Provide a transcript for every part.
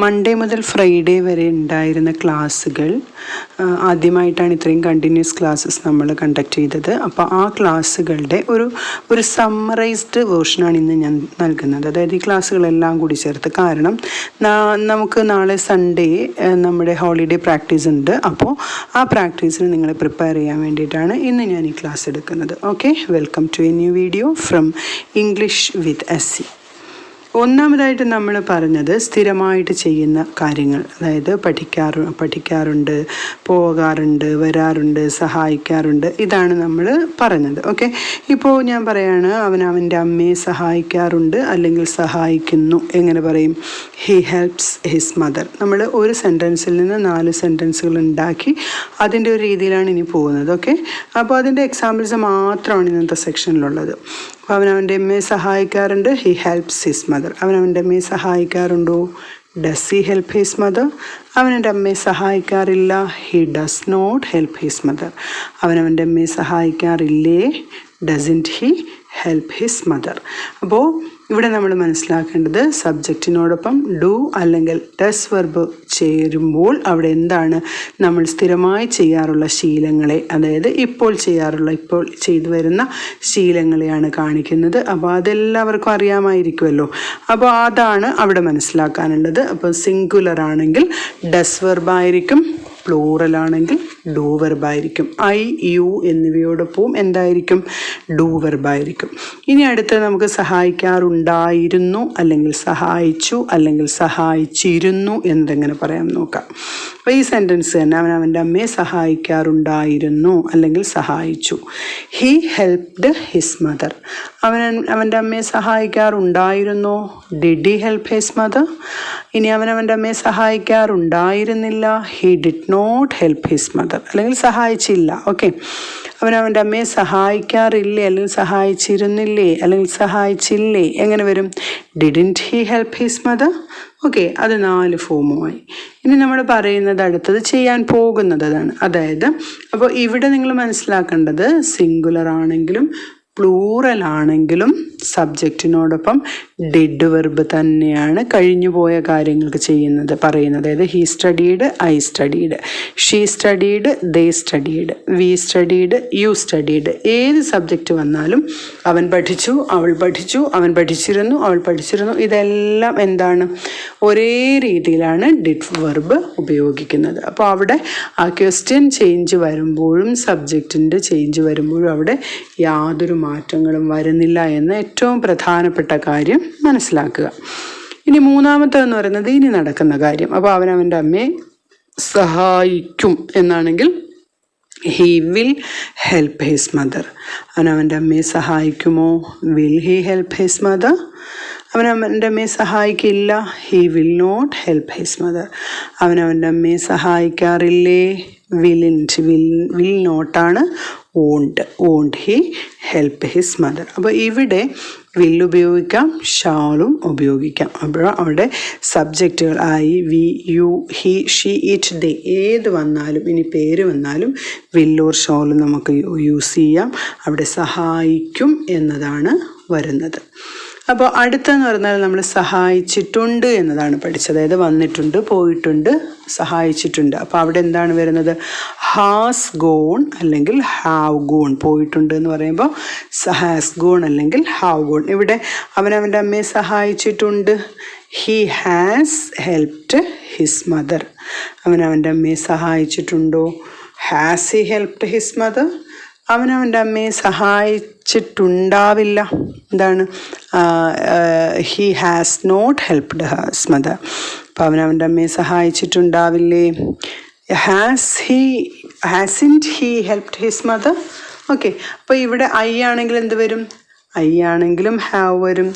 Monday മുതൽ Friday വരെ ഉണ്ടായിരുന്ന ക്ലാസ്സുകൾ ആദ്യമായിട്ടാണ് ഇത്രയും കണ്ടിന്യൂസ് ക്ലാസ്സസ് നമ്മൾ കണ്ടക്ട് ചെയ്തത്. അപ്പോൾ ആ ക്ലാസ്സുകളുടെ ഒരു സമ്മറൈസ്ഡ് വേർഷനാണ് ഇന്ന് ഞാൻ നൽകുന്നത്. അതായത് ഈ ക്ലാസ്സുകളെല്ലാം കൂടി ചേർത്ത്. കാരണം നമുക്ക് നാളെ സൺഡേ നമ്മുടെ ഹോളിഡേ പ്രാക്ടീസ് ഉണ്ട്. അപ്പോൾ ആ പ്രാക്ടീസിന് നിങ്ങളെ പ്രിപ്പയർ ചെയ്യാൻ വേണ്ടിയിട്ടാണ് ഇന്ന് ഞാൻ ഈ ക്ലാസ് എടുക്കുന്നത്. Okay, welcome to a new video from English with SC. ഒന്നാമതായിട്ട് നമ്മൾ പറഞ്ഞത് സ്ഥിരമായിട്ട് ചെയ്യുന്ന കാര്യങ്ങൾ, അതായത് പഠിക്കാറുണ്ട്, പോകാറുണ്ട്, വരാറുണ്ട്, സഹായിക്കാറുണ്ട്, ഇതാണ് നമ്മൾ പറഞ്ഞത്. ഓക്കെ, ഇപ്പോൾ ഞാൻ പറയാണ് അവൻ്റെ അമ്മയെ സഹായിക്കാറുണ്ട് അല്ലെങ്കിൽ സഹായിക്കുന്നു. എങ്ങനെ പറയും? He helps his mother. നമ്മൾ ഒരു സെൻറ്റൻസിൽ നിന്ന് 4 സെൻറ്റൻസുകൾ ഉണ്ടാക്കി അതിൻ്റെ ഒരു രീതിയിലാണ് ഇനി പോകുന്നത്. ഓക്കെ, അപ്പോൾ അതിൻ്റെ എക്സാമ്പിൾസ് മാത്രമാണ് ഇന്നത്തെ സെക്ഷനിലുള്ളത്. അപ്പോൾ അവൻ്റെ അമ്മയെ സഹായിക്കാറുണ്ട്, ഹി ഹെൽപ്സ് ഹിസ് മദർ. അവൻ്റെ അമ്മയെ സഹായിക്കാറുണ്ടോ? Does he help his mother? അവൻ്റെ അമ്മയെ സഹായിക്കാറില്ല, he does not help his mother. അവൻ്റെ അമ്മയെ സഹായിക്കാറില്ലേ? Doesn't he help his mother. അപ്പോൾ ഇവിടെ നമ്മൾ മനസ്സിലാക്കേണ്ടത് സബ്ജക്റ്റിനോടൊപ്പം ഡു അല്ലെങ്കിൽ ഡസ് വെർബ് ചേരുമ്പോൾ അവിടെ എന്താണ് നമ്മൾ സ്ഥിരമായി ചെയ്യാറുള്ള ശീലങ്ങളെ, അതായത് ഇപ്പോൾ ചെയ്തു വരുന്ന ശീലങ്ങളെയാണ് കാണിക്കുന്നത്. അപ്പോൾ അതെല്ലാവർക്കും അറിയാമായിരിക്കുമല്ലോ. അപ്പോൾ അതാണ് അവിടെ മനസ്സിലാക്കാനുള്ളത്. അപ്പോൾ സിംഗുലർ ആണെങ്കിൽ ഡസ് വെർബായിരിക്കും, പ്ലൂറൽ ആണെങ്കിൽ ഡു വെർബായിരിക്കും. ഐ, യു എന്നിവയോടൊപ്പവും എന്തായിരിക്കും? ഡു വെർബായിരിക്കും. ഇനി അടുത്ത് നമുക്ക് സഹായിക്കാറുണ്ടായിരുന്നു അല്ലെങ്കിൽ സഹായിച്ചു അല്ലെങ്കിൽ സഹായിച്ചിരുന്നു എന്തെങ്ങനെ പറയാം നോക്കാം. അപ്പോൾ ഈ സെൻറ്റൻസ് തന്നെ അവൻ്റെ അമ്മയെ സഹായിക്കാറുണ്ടായിരുന്നു അല്ലെങ്കിൽ സഹായിച്ചു. He helped his mother. അവൻ്റെ അമ്മയെ സഹായിക്കാറുണ്ടായിരുന്നോ? Did he help his mother? ഇനി അവൻ്റെ അമ്മയെ സഹായിക്കാറുണ്ടായിരുന്നില്ല, he did not help his mother, അല്ലെങ്കിൽ സഹായിച്ചില്ല. ഓക്കെ, അവൻ്റെ അമ്മയെ സഹായിക്കാറില്ലേ അല്ലെങ്കിൽ സഹായിച്ചിരുന്നില്ലേ അല്ലെങ്കിൽ സഹായിച്ചില്ലേ, എങ്ങനെ വരും? Didn't he help his mother. Okay, അത് 4 ഫോമുമായി. ഇനി നമ്മൾ പറയുന്നത് അടുത്തത് ചെയ്യാൻ പോകുന്നതാണ്. അതായത് അപ്പോൾ ഇവിടെ നിങ്ങൾ മനസ്സിലാക്കേണ്ടത് സിംഗുലർ ആണെങ്കിലും പ്ലൂറൽ ആണെങ്കിലും സബ്ജക്റ്റിനോടൊപ്പം ഡിഡ് വെർബ് തന്നെയാണ് കഴിഞ്ഞു പോയ കാര്യങ്ങൾക്ക് പറയുന്നത്. അതായത് he studied, I studied, she studied, they studied, we studied, you studied. ഏത് സബ്ജക്റ്റ് വന്നാലും അവൻ പഠിച്ചു, അവൾ പഠിച്ചു, അവൻ പഠിച്ചിരുന്നു, അവൾ പഠിച്ചിരുന്നു, ഇതെല്ലാം എന്താണ്? ഒരേ രീതിയിലാണ് ഡിഡ് വെർബ് ഉപയോഗിക്കുന്നത്. അപ്പോൾ അവിടെ ആ ക്വസ്റ്റ്യൻ ചേഞ്ച് വരുമ്പോഴും സബ്ജക്റ്റിൻ്റെ ചേഞ്ച് വരുമ്പോഴും അവിടെ യാതൊരു മാറ്റങ്ങളും വരുന്നില്ല എന്ന ഏറ്റവും പ്രധാനപ്പെട്ട കാര്യം മനസ്സിലാക്കുക. ഇനി മൂന്നാമത്തേന്ന് പറയുന്നത് ഇനി നടക്കുന്ന കാര്യം. അപ്പോൾ അവൻ്റെ അമ്മയെ സഹായിക്കും എന്നാണെങ്കിൽ he will help his mother. അവൻ്റെ അമ്മയെ സഹായിക്കുമോ? Will he help his mother? അവൻ്റെ അമ്മയെ സഹായിക്കില്ല, he will not help his mother. അവൻ്റെ അമ്മയെ സഹായിക്കാറില്ലേ? വില്ലിൻറ്റ്, വിൽ നോട്ടാണ് won't he help his mother. അപ്പോൾ ഇവിടെ വിൽ ഉപയോഗിക്കാം, ഷാളും ഉപയോഗിക്കാം. അപ്പോൾ അവിടെ സബ്ജക്റ്റുകൾ I, we, you, he, she, it, they ഏത് വന്നാലും, ഇനി പേര് വന്നാലും വിൽ ഓർ ഷാളും നമുക്ക് യൂസ് ചെയ്യാം. അവിടെ സഹായിക്കും എന്നതാണ് വരുന്നത്. അപ്പോൾ അടുത്തെന്ന് പറഞ്ഞാൽ നമ്മൾ സഹായിച്ചിട്ടുണ്ട് എന്നതാണ് പഠിച്ചത്. അതായത് വന്നിട്ടുണ്ട്, പോയിട്ടുണ്ട്, സഹായിച്ചിട്ടുണ്ട്. അപ്പോൾ അവിടെ എന്താണ് വരുന്നത്? ഹാസ് ഗോൺ അല്ലെങ്കിൽ ഹാവ് ഗോൺ. പോയിട്ടുണ്ട് എന്ന് പറയുമ്പോൾ ഹാസ് ഗോൺ അല്ലെങ്കിൽ ഹാവ് ഗോൺ. ഇവിടെ അവൻ്റെ അമ്മയെ സഹായിച്ചിട്ടുണ്ട്, he has helped his mother. അവൻ്റെ അമ്മയെ സഹായിച്ചിട്ടുണ്ടോ? Has he helped his mother? അവൻ്റെ അമ്മയെ സഹായിച്ചിട്ടുണ്ടാവില്ല, എന്താണ്? He has not helped his mother. അപ്പോൾ അവൻ്റെ അമ്മയെ സഹായിച്ചിട്ടുണ്ടാവില്ലേ? Hasn't he helped his mother? Okay, അപ്പോൾ ഇവിടെ ഐ ആണെങ്കിൽ എന്ത് വരും? ഐ ആണെങ്കിലും ഹാവ് വരും,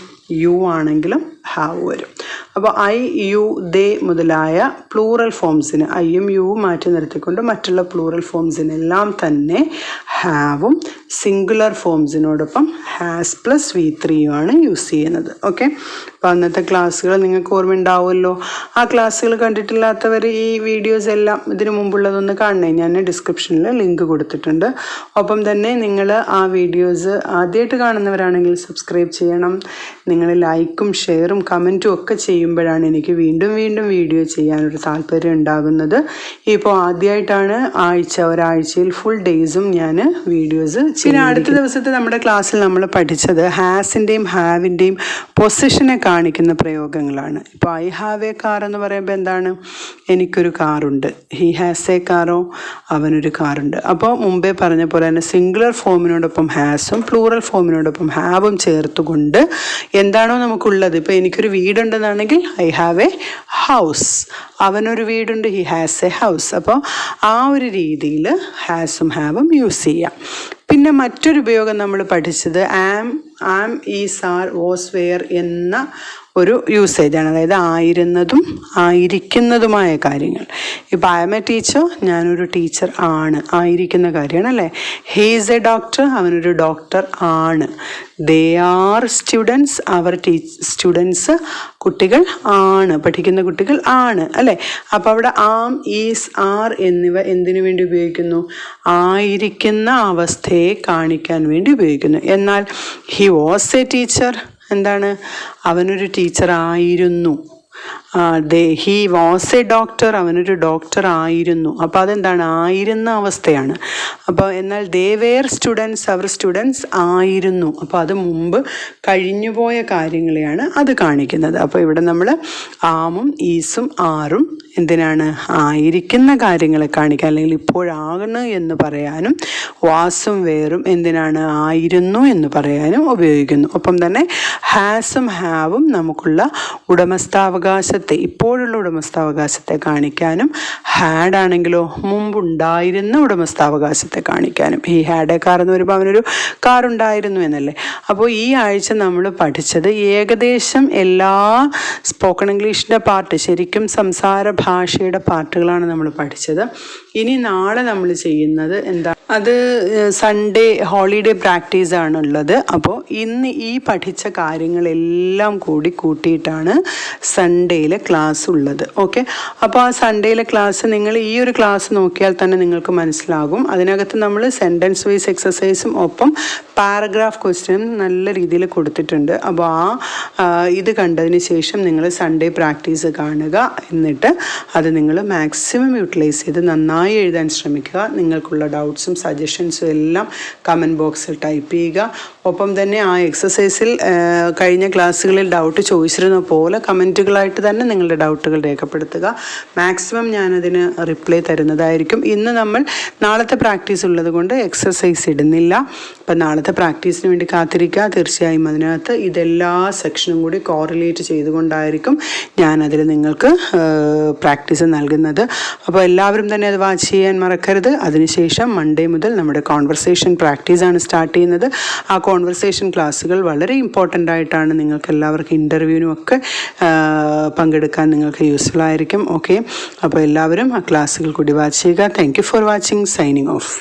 യു ആണെങ്കിലും ഹാവ് വരും. അപ്പോൾ ഐ, യു, ദേ മുതലായ പ്ലൂറൽ ഫോംസിന് ഐയും യുവും മാറ്റി നിർത്തിക്കൊണ്ട് മറ്റുള്ള പ്ലൂറൽ ഫോംസിനെല്ലാം തന്നെ ഹാവും സിംഗുലർ ഫോംസിനോടൊപ്പം ഹാസ് പ്ലസ് V3 ആണ് യൂസ് ചെയ്യുന്നത്. ഓക്കെ, അപ്പോൾ അന്നത്തെ ക്ലാസ്സുകൾ നിങ്ങൾക്ക് ഓർമ്മ ഉണ്ടാവുമല്ലോ. ആ ക്ലാസ്സുകൾ കണ്ടിട്ടില്ലാത്തവർ ഈ വീഡിയോസ് എല്ലാം ഇതിനു മുമ്പുള്ളതൊന്ന് കാണണേ. ഞാൻ ഡിസ്ക്രിപ്ഷനിൽ ലിങ്ക് കൊടുത്തിട്ടുണ്ട്. ഒപ്പം തന്നെ നിങ്ങൾ ആ വീഡിയോസ് ആദ്യമായിട്ട് കാണുന്നവരാണെങ്കിൽ സബ്സ്ക്രൈബ് ചെയ്യണം. നിങ്ങൾ ലൈക്കും ഷെയറും കമൻറ്റും ഒക്കെ ചെയ്യുമ്പോഴാണ് എനിക്ക് വീണ്ടും വീണ്ടും വീഡിയോ ചെയ്യാനൊരു താല്പര്യം ഉണ്ടാകുന്നത്. ഇപ്പോൾ ആദ്യമായിട്ടാണ് ഒരാഴ്ചയിൽ ഫുൾ ഡേയ്സും ഞാൻ വീഡിയോസ്. പിന്നെ അടുത്ത ദിവസത്തെ നമ്മുടെ ക്ലാസ്സിൽ നമ്മൾ പഠിച്ചത് ഹാസിൻ്റെയും ഹാവിൻ്റെയും പൊസിഷനെ കാണിക്കുന്ന പ്രയോഗങ്ങളാണ്. ഇപ്പോൾ ഐ ഹാവ് എ കാർ എന്ന് പറയുമ്പോൾ എന്താണ്? എനിക്കൊരു കാറുണ്ട്. ഹി ഹാസ് എ കാറോ? അവനൊരു കാറുണ്ട്. അപ്പോൾ മുമ്പേ പറഞ്ഞ പോലെ തന്നെ സിംഗുലർ ഫോമിനോടൊപ്പം ഹാസും പ്ലൂറൽ ഫോമിനോടൊപ്പം ഹാവും ചേർത്തുകൊണ്ട് എന്താണോ നമുക്കുള്ളത്, ഇപ്പോൾ എനിക്കൊരു വീടുണ്ടെന്നാണെങ്കിൽ ഐ ഹാവ് എ ഹൗസ്. അവനൊരു വീടുണ്ട്, ഹി ഹാസ് എ ഹൗസ്. അപ്പോൾ ആ ഒരു രീതിയിൽ ഹാസും ഹാവും യൂസ് ചെയ്യാം. പിന്നെ മറ്റൊരു ഉപയോഗം നമ്മൾ പഠിച്ചത് am, is, are, was, were എന്ന ഒരു യൂസേജാണ്. അതായത് ആയിരുന്നതും ആയിരിക്കുന്നതുമായ കാര്യങ്ങൾ. ഇപ്പോൾ ഐ എം എ ടീച്ചർ, ഞാനൊരു ടീച്ചർ ആണ്, ആയിരിക്കുന്ന കാര്യമാണ് അല്ലേ. ഹീ ഈസ് എ ഡോക്ടർ, അവനൊരു ഡോക്ടർ ആണ്. ദേ ആർ സ്റ്റുഡൻസ്, അവർ സ്റ്റുഡൻസ് കുട്ടികൾ ആണ്, പഠിക്കുന്ന കുട്ടികൾ ആണ് അല്ലേ. അപ്പോൾ അവിടെ ആം, ഈസ്, ആർ എന്നിവ എന്തിനു വേണ്ടി ഉപയോഗിക്കുന്നു? ആയിരിക്കുന്ന അവസ്ഥയെ കാണിക്കാൻ വേണ്ടി ഉപയോഗിക്കുന്നു. എന്നാൽ ഹി വാസ് എ ടീച്ചർ എന്താണ്? അവനൊരു ടീച്ചർ ആയിരുന്നു. ഹി വാസ് എ ഡോക്ടർ, അവനൊരു ഡോക്ടർ ആയിരുന്നു. അപ്പോൾ അതെന്താണ്? ആയിരുന്ന അവസ്ഥയാണ്. അപ്പോൾ എന്നാൽ ദേ വെയർ സ്റ്റുഡൻസ്, അവർ സ്റ്റുഡൻസ് ആയിരുന്നു. അപ്പോൾ അത് മുമ്പ് കഴിഞ്ഞുപോയ കാര്യങ്ങളെയാണ് അത് കാണിക്കുന്നത്. അപ്പോൾ ഇവിടെ നമ്മൾ ആമും ഈസും ആറും എന്തിനാണ്? ആയിരിക്കുന്ന കാര്യങ്ങളെ കാണിക്കാൻ, അല്ലെങ്കിൽ ഇപ്പോഴാണ് എന്ന് പറയാനും, വാസും വേറും എന്തിനാണ്? ആയിരുന്നു എന്ന് പറയാനും ഉപയോഗിക്കുന്നു. ഒപ്പം തന്നെ ഹാസും ഹാവും നമുക്കുള്ള ഉടമസ്ഥാവകാശത്തെ, ഇപ്പോഴുള്ള ഉടമസ്ഥാവകാശത്തെ കാണിക്കാനും, ഹാഡ് ആണെങ്കിലോ മുമ്പുണ്ടായിരുന്ന ഉടമസ്ഥാവകാശത്തെ കാണിക്കാനും. ഈ ഹാഡ് എ കാർ എന്ന് വരുമ്പോൾ അവനൊരു കാർ ഉണ്ടായിരുന്നു എന്നല്ലേ. അപ്പോൾ ഈ ആഴ്ച നമ്മൾ പഠിച്ചത് ഏകദേശം എല്ലാ സ്പോക്കൺ ഇംഗ്ലീഷിൻ്റെ പാർട്ട്, ശരിക്കും സംസാര ഭാഷയുടെ പാർട്ടുകളാണ് നമ്മൾ പഠിച്ചത്. ഇനി നാളെ നമ്മൾ ചെയ്യുന്നത് എന്താ? അത് സൺഡേ ഹോളിഡേ പ്രാക്ടീസ് ആണുള്ളത്. അപ്പോൾ ഇന്ന് ഈ പഠിച്ച കാര്യങ്ങളെല്ലാം കൂടി കൂട്ടിയിട്ടാണ് സൺഡേയിലെ ക്ലാസ് ഉള്ളത്. ഓക്കെ, അപ്പോൾ ആ സൺഡേയിലെ ക്ലാസ് നിങ്ങൾ ഈ ഒരു ക്ലാസ് നോക്കിയാൽ തന്നെ നിങ്ങൾക്ക് മനസ്സിലാകും. അതിനകത്ത് നമ്മൾ സെൻറ്റൻസ് വൈസ് എക്സസൈസും ഒപ്പം പാരഗ്രാഫ് ക്വസ്റ്റ്യനും നല്ല രീതിയിൽ കൊടുത്തിട്ടുണ്ട്. അപ്പോൾ ഇത് കണ്ടതിന് ശേഷം നിങ്ങൾ സൺഡേ പ്രാക്ടീസ് കാണുക. എന്നിട്ട് അത് നിങ്ങൾ മാക്സിമം യൂട്ടിലൈസ് ചെയ്ത് നന്നായി എഴുതാൻ ശ്രമിക്കുക. നിങ്ങൾക്കുള്ള ഡൗട്ട്സും സജഷൻസും എല്ലാം കമൻറ്റ് ബോക്സിൽ ടൈപ്പ് ചെയ്യുക. ഒപ്പം തന്നെ ആ എക്സസൈസിൽ കഴിഞ്ഞ ക്ലാസ്സുകളിൽ ഡൗട്ട് ചോദിച്ചിരുന്ന പോലെ കമൻറ്റുകളായിട്ട് തന്നെ നിങ്ങളുടെ ഡൗട്ടുകൾ രേഖപ്പെടുത്തുക. മാക്സിമം ഞാനതിന് റിപ്ലൈ തരുന്നതായിരിക്കും. ഇന്ന് നമ്മൾ നാളത്തെ പ്രാക്ടീസ് ഉള്ളത് കൊണ്ട് എക്സസൈസ് ഇടുന്നില്ല. അപ്പം നാളത്തെ പ്രാക്ടീസിന് വേണ്ടി കാത്തിരിക്കുക. തീർച്ചയായും അതിനകത്ത് ഇതെല്ലാ സെക്ഷനും കൂടി കോറിലേറ്റ് ചെയ്തുകൊണ്ടായിരിക്കും ഞാനതിൽ നിങ്ങൾക്ക് പ്രാക്ടീസ് നൽകുന്നത്. അപ്പോൾ എല്ലാവരും തന്നെ അത് വാച്ച് ചെയ്യാൻ മറക്കരുത്. അതിനുശേഷം മൺഡേ മുതൽ നമ്മുടെ കോൺവെർസേഷൻ പ്രാക്ടീസാണ് സ്റ്റാർട്ട് ചെയ്യുന്നത്. ആ കോൺവെർസേഷൻ ക്ലാസ്സുകൾ വളരെ ഇമ്പോർട്ടൻ്റ് ആയിട്ടാണ്. നിങ്ങൾക്ക് എല്ലാവർക്കും ഇൻ്റർവ്യൂവിനും ഒക്കെ പങ്കെടുക്കാൻ നിങ്ങൾക്ക് യൂസ്ഫുൾ ആയിരിക്കും. ഓക്കെ, അപ്പോൾ എല്ലാവരും ആ ക്ലാസ്സുകൾ കൂടി വാച്ച് ചെയ്യുക. Thank you for watching. Signing off.